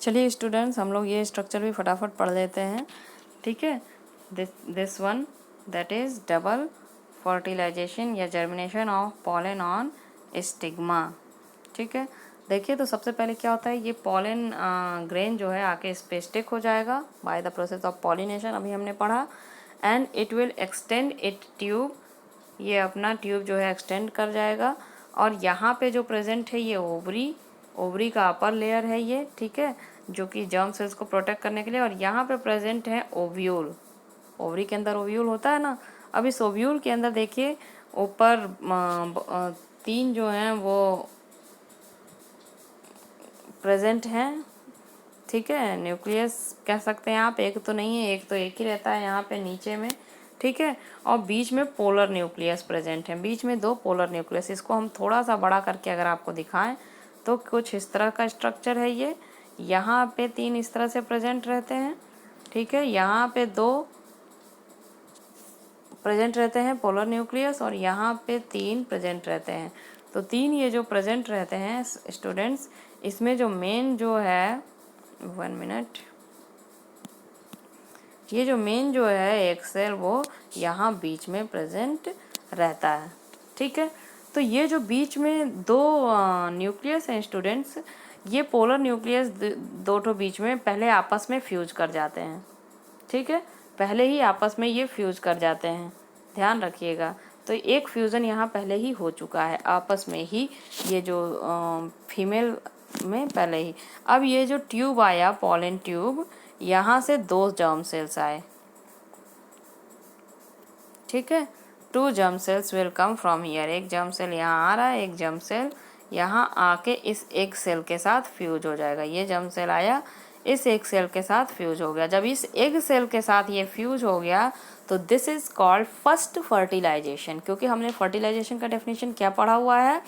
चलिए स्टूडेंट्स, हम लोग ये स्ट्रक्चर भी फटाफट पढ़ लेते हैं। ठीक है, this one that is double fertilization या germination of pollen on stigma. ठीक है, देखिए तो सबसे पहले क्या होता है, ये पॉलन ग्रेन जो है आके इस पे स्टिक हो जाएगा by the process of pollination, अभी हमने पढ़ा। And it will extend it tube, ये अपना ट्यूब जो है एक्सटेंड कर जाएगा। और यहाँ पे जो प्रेजेंट है ये ओवरी का अपर लेयर है ये, ठीक है, जो कि जर्म सेल्स को प्रोटेक्ट करने के लिए। और यहाँ पे प्रेजेंट है ओव्यूल, ओवरी के अंदर ओव्यूल होता है ना। अब इस ओव्यूल के अंदर देखिए ऊपर 3 जो हैं वो प्रेजेंट हैं। ठीक है, न्यूक्लियस कह सकते हैं आप, एक तो नहीं है, एक तो एक ही रहता है यहाँ पे नीचे में। ठीक है, और बीच में पोलर न्यूक्लियस प्रेजेंट है, बीच में 2 पोलर न्यूक्लियस। इसको हम थोड़ा सा बड़ा करके अगर आपको दिखाएं तो कुछ इस तरह का स्ट्रक्चर है ये। यहाँ पे 3 इस तरह से प्रेजेंट रहते हैं। ठीक है, यहाँ पे 2 प्रेजेंट रहते हैं पोलर न्यूक्लियस, और यहाँ पे 3 प्रेजेंट रहते हैं। तो 3 ये जो प्रेजेंट रहते हैं स्टूडेंट्स, इसमें जो मेन जो है 1 मिनट, ये जो मेन जो है एक सेल वो यहाँ बीच में प्रेजेंट रहता है। ठीक है, तो ये जो बीच में 2 न्यूक्लियस हैं स्टूडेंट्स, ये पोलर न्यूक्लियस 2 ठो बीच में पहले आपस में फ्यूज कर जाते हैं। ठीक है, पहले ही आपस में ये फ्यूज कर जाते हैं, ध्यान रखिएगा। तो एक फ्यूज़न यहाँ पहले ही हो चुका है आपस में ही, ये जो फीमेल में पहले ही। अब ये जो ट्यूब आया पॉलन ट्यूब, यहाँ से 2 जर्म सेल्स आए। ठीक है, 2 germ cells will come from here, एक जर्म सेल यहाँ आ रहा है, एक जर्म सेल यहाँ आके इस एक सेल के साथ फ्यूज हो जाएगा। ये जर्म सेल आया, इस एक सेल के साथ फ्यूज हो गया। जब इस एक सेल के साथ ये फ्यूज हो गया तो this is called first fertilization. क्योंकि हमने फर्टिलाइजेशन का डेफिनेशन क्या पढ़ा हुआ है,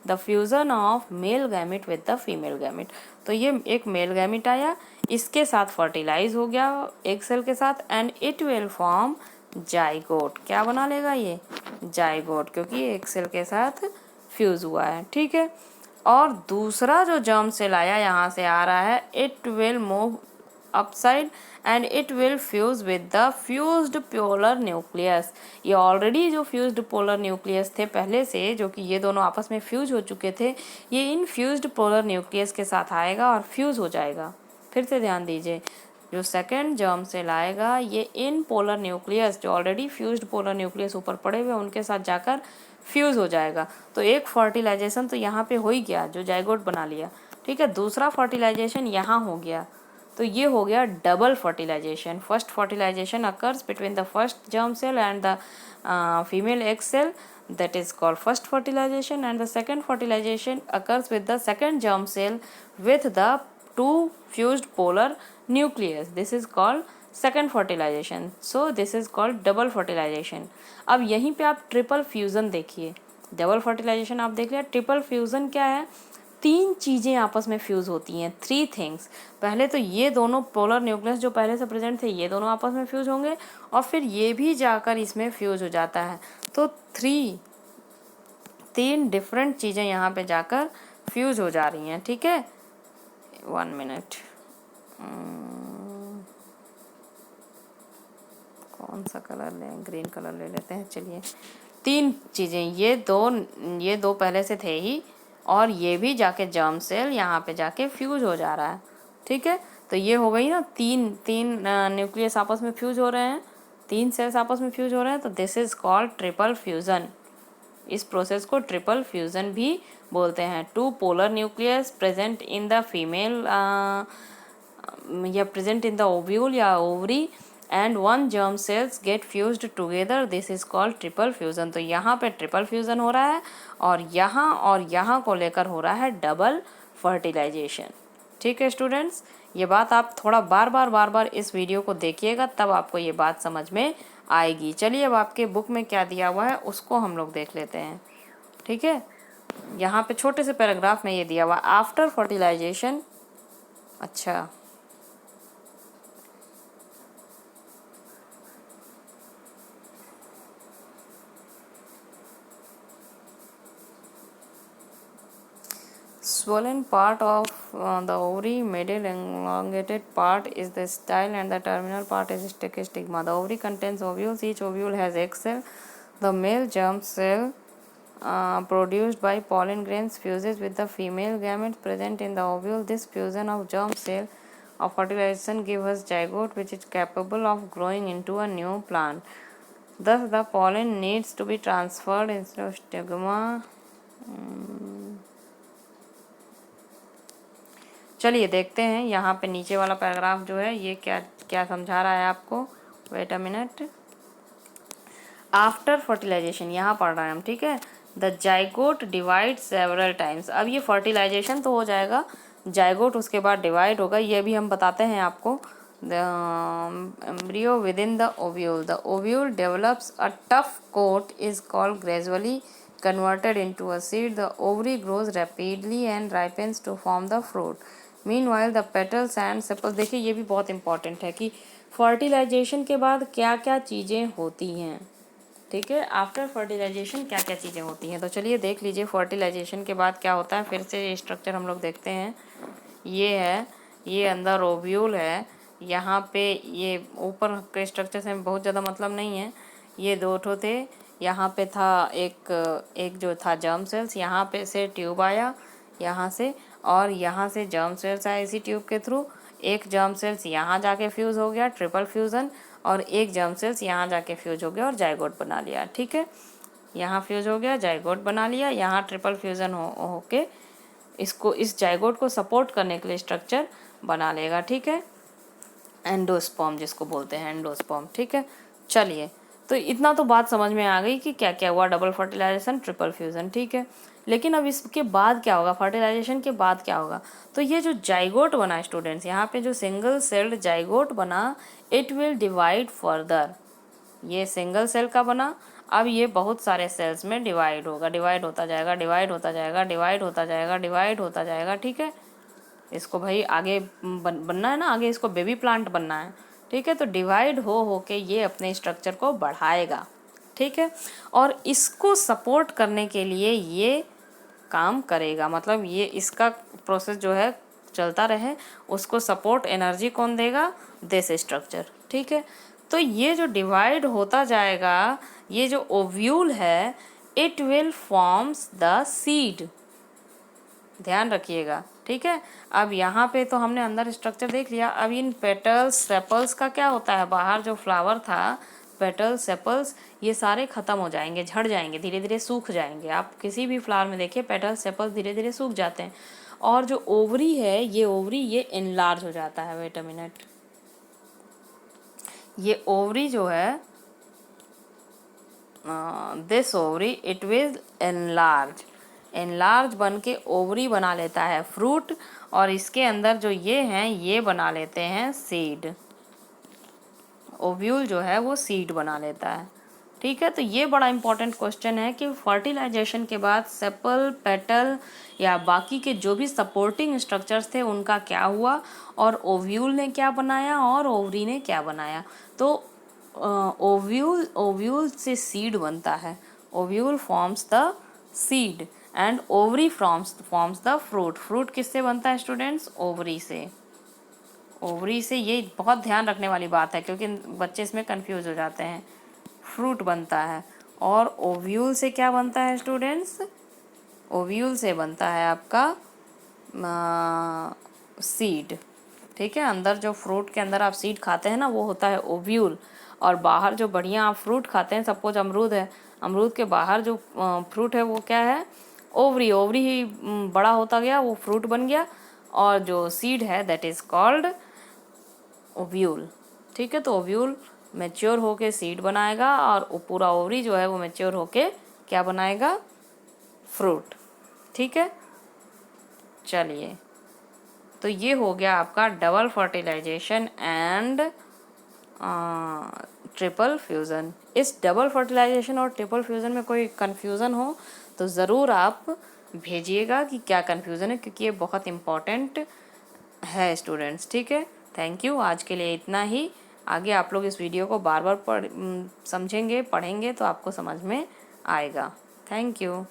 the fusion of male gamete with the female gamete. तो ये एक मेल गैमिट आया, इसके साथ फर्टिलाइज हो गया एक सेल के साथ, and it will form zygote. क्या बना लेगा ये, जाइगोट, क्योंकि एक सेल के साथ फ्यूज हुआ है। ठीक है, और दूसरा जो जर्म सेल आया यहाँ से आ रहा है, it will move upside and it will fuse with the fused polar nucleus. ये ऑलरेडी जो फ्यूज्ड पोलर न्यूक्लियस थे पहले से, जो कि ये दोनों आपस में फ्यूज हो चुके थे, ये इन फ्यूज्ड पोलर न्यूक्लियस के साथ आएगा और फ्यूज हो जाएगा। फिर से ध्यान दीजिए, जो सेकेंड जर्म सेल आएगा ये इन पोलर न्यूक्लियस, जो ऑलरेडी फ्यूज्ड पोलर न्यूक्लियस ऊपर पड़े हुए उनके साथ जाकर फ्यूज हो जाएगा। तो एक फर्टिलाइजेशन तो यहाँ पे हो ही गया, जो जाइगोट बना लिया। ठीक है, दूसरा फर्टिलाइजेशन यहाँ हो गया, तो ये हो गया double fertilization. First fertilization occurs between the first germ cell and the female egg cell, that is called first fertilization, and the second fertilization occurs with the second germ cell with the 2 fused polar nucleus. This is called second fertilization. So this is called double fertilization. अब यहीं पे आप triple fusion देखिए, double fertilisation आप देख लिया, triple fusion क्या है, 3 चीज़ें आपस में फ्यूज़ होती हैं, 3 थिंग्स। पहले तो ये दोनों पोलर न्यूक्लियस जो पहले से प्रेजेंट थे ये दोनों आपस में फ्यूज़ होंगे, और फिर ये भी जाकर इसमें फ्यूज़ हो जाता है। तो 3 डिफरेंट चीज़ें यहाँ पे जाकर फ्यूज़ हो जा रही हैं। ठीक है, 1 मिनट, कौन सा कलर लें, ग्रीन कलर ले लेते हैं। चलिए, 3 चीज़ें, ये दो पहले से थे ही, और ये भी जाके जर्म सेल यहाँ पे जाके फ्यूज हो जा रहा है। ठीक है, तो ये हो गई ना, तीन न्यूक्लियस आपस में फ्यूज हो रहे हैं, 3 सेल्स आपस में फ्यूज हो रहे हैं, तो this is called triple fusion. इस प्रोसेस को ट्रिपल फ्यूज़न भी बोलते हैं। 2 polar nucleus present in the female या प्रेजेंट इन द ओव्यूल या ovary, and 1 germ cells get fused together, this is called triple fusion। तो यहाँ पे ट्रिपल फ्यूज़न हो रहा है, और यहाँ को लेकर हो रहा है डबल फर्टिलाइजेशन। ठीक है स्टूडेंट्स, ये बात आप थोड़ा बार बार इस वीडियो को देखिएगा, तब आपको ये बात समझ में आएगी। चलिए, अब आपके बुक में क्या दिया हुआ है उसको हम लोग देख लेते हैं। ठीक है, यहाँ पे छोटे से पैराग्राफ में ये दिया हुआ, आफ्टर फर्टिलाइजेशन। अच्छा, swollen part of the ovary, middle elongated part is the style and the terminal part is stigma. The ovary contains ovules. Each ovule has egg cell. The male germ cell produced by pollen grains fuses with the female gametes present in the ovule. This fusion of germ cell of fertilization gives us zygote, which is capable of growing into a new plant. Thus, the pollen needs to be transferred instead of stigma. चलिए देखते हैं यहाँ पे नीचे वाला paragraph जो है ये क्या क्या समझा रहा है आपको. Wait a minute. After fertilization यहाँ पढ़ रहे हैं हम, ठीक है. The zygote divide several times. अब ये फर्टिलाइजेशन तो हो जाएगा, जाइगोट उसके बाद डिवाइड होगा, ये भी हम बताते हैं आपको. The embryo within the ovule. The ovule develops a tough coat is called gradually converted into a seed. The ovary grows rapidly and ripens to form the fruit. Meanwhile, the petals and sepals. देखिए ये भी बहुत important है कि fertilisation के बाद क्या क्या चीज़ें होती हैं, ठीक है. आफ्टर फर्टिलाइजेशन क्या क्या चीज़ें होती हैं, तो चलिए देख लीजिए फर्टिलाइजेशन के बाद क्या होता है. फिर से ये स्ट्रक्चर हम लोग देखते हैं. ये है, ये अंदर ओव्यूल है. यहाँ पे ये ऊपर के स्ट्रक्चर से बहुत ज़्यादा मतलब नहीं है. ये दो ठो थे. यहाँ पे था एक जो था जर्म सेल्स. यहाँ पे से ट्यूब आया यहाँ से, और यहाँ से जर्म सेल्स आया इसी ट्यूब के थ्रू. एक जर्म सेल्स यहाँ जाके फ्यूज़ हो गया, ट्रिपल फ्यूज़न, और एक जर्म सेल्स यहाँ जाके फ्यूज हो गया और जाइगोट बना लिया, ठीक है. यहाँ फ्यूज हो गया, जाइगोट बना लिया. यहाँ ट्रिपल फ्यूज़न होके इसको, इस जाइगोट को सपोर्ट करने के लिए स्ट्रक्चर बना लेगा, ठीक है. एंडोस्पर्म जिसको बोलते हैं, एंडोस्पर्म, ठीक है. चलिए, तो इतना तो बात समझ में आ गई कि क्या क्या हुआ. डबल फर्टिलाइजेशन, ट्रिपल फ्यूज़न, ठीक है. लेकिन अब इसके बाद क्या होगा, फर्टिलाइजेशन के बाद क्या होगा. तो ये जो जाइगोट बना स्टूडेंट्स, यहाँ पे जो सिंगल सेल्ड जाइगोट बना, इट विल डिवाइड फर्दर. ये सिंगल सेल का बना, अब ये बहुत सारे सेल्स में डिवाइड होगा. डिवाइड होता जाएगा, डिवाइड होता जाएगा, डिवाइड होता जाएगा, डिवाइड होता जाएगा, ठीक है. इसको भाई आगे बनना है ना, आगे इसको बेबी प्लांट बनना है, ठीक है. तो डिवाइड हो के ये अपने स्ट्रक्चर को बढ़ाएगा, ठीक है. और इसको सपोर्ट करने के लिए ये काम करेगा, मतलब ये इसका प्रोसेस जो है चलता रहे, उसको सपोर्ट एनर्जी कौन देगा, दिस स्ट्रक्चर, ठीक है. तो ये जो डिवाइड होता जाएगा, ये जो ओव्यूल है, it will forms the seed. ध्यान रखिएगा, ठीक है. अब यहाँ पे तो हमने अंदर स्ट्रक्चर देख लिया. अब इन पेटल्स सेपल्स का क्या होता है, बाहर जो फ्लावर था, पेटल्स सेपल्स, ये सारे ख़त्म हो जाएंगे, झड़ जाएंगे, धीरे धीरे सूख जाएंगे. आप किसी भी फ्लावर में देखिए पेटल्स सेपल्स धीरे धीरे सूख जाते हैं. और जो ओवरी है, ये ओवरी ये इनलार्ज हो जाता है. Wait a minute. ये ओवरी जो है, this ovary it will enlarge बन के ओवरी बना लेता है फ्रूट. और इसके अंदर जो ये हैं, ये बना लेते हैं सीड. ओव्यूल जो है वो सीड बना लेता है, ठीक है. तो ये बड़ा इंपॉर्टेंट क्वेश्चन है कि फर्टिलाइजेशन के बाद सेपल, पेटल या बाकी के जो भी सपोर्टिंग स्ट्रक्चर्स थे उनका क्या हुआ, और ओव्यूल ने क्या बनाया और ओवरी ने क्या बनाया. तो ओव्यूल से सीड बनता है. Ovule forms the seed and ovary forms the fruit. Fruit किससे बनता है स्टूडेंट्स, ओवरी से. ओवरी से, ये बहुत ध्यान रखने वाली बात है क्योंकि बच्चे इसमें कंफ्यूज हो जाते हैं. फ्रूट बनता है. और ओव्यूल से क्या बनता है स्टूडेंट्स, ओव्यूल से बनता है आपका सीड, ठीक है. अंदर जो फ्रूट के अंदर आप सीड खाते हैं ना, वो होता है ओव्यूल. और बाहर जो बढ़िया आप फ्रूट खाते हैं, सपोज अमरूद है, अमरूद के बाहर जो फ्रूट है वो क्या है, ओवरी. ओवरी ही बड़ा होता गया, वो फ्रूट बन गया. और जो सीड है दैट इज़ कॉल्ड ओव्यूल, ठीक है. तो ओव्यूल मैच्योर होके सीड बनाएगा, और पूरा ओवरी जो है वो मैच्योर होके क्या बनाएगा, फ्रूट, ठीक है. चलिए, तो ये हो गया आपका double fertilization and triple fusion. इस डबल फर्टिलाइजेशन और ट्रिपल फ्यूज़न में कोई कन्फ्यूज़न हो तो ज़रूर आप भेजिएगा कि क्या कन्फ्यूज़न है, क्योंकि ये बहुत इम्पॉर्टेंट है स्टूडेंट्स, ठीक है. Thank you. आज के लिए इतना ही. आगे आप लोग इस वीडियो को बार बार समझेंगे, पढ़ेंगे तो आपको समझ में आएगा. Thank you.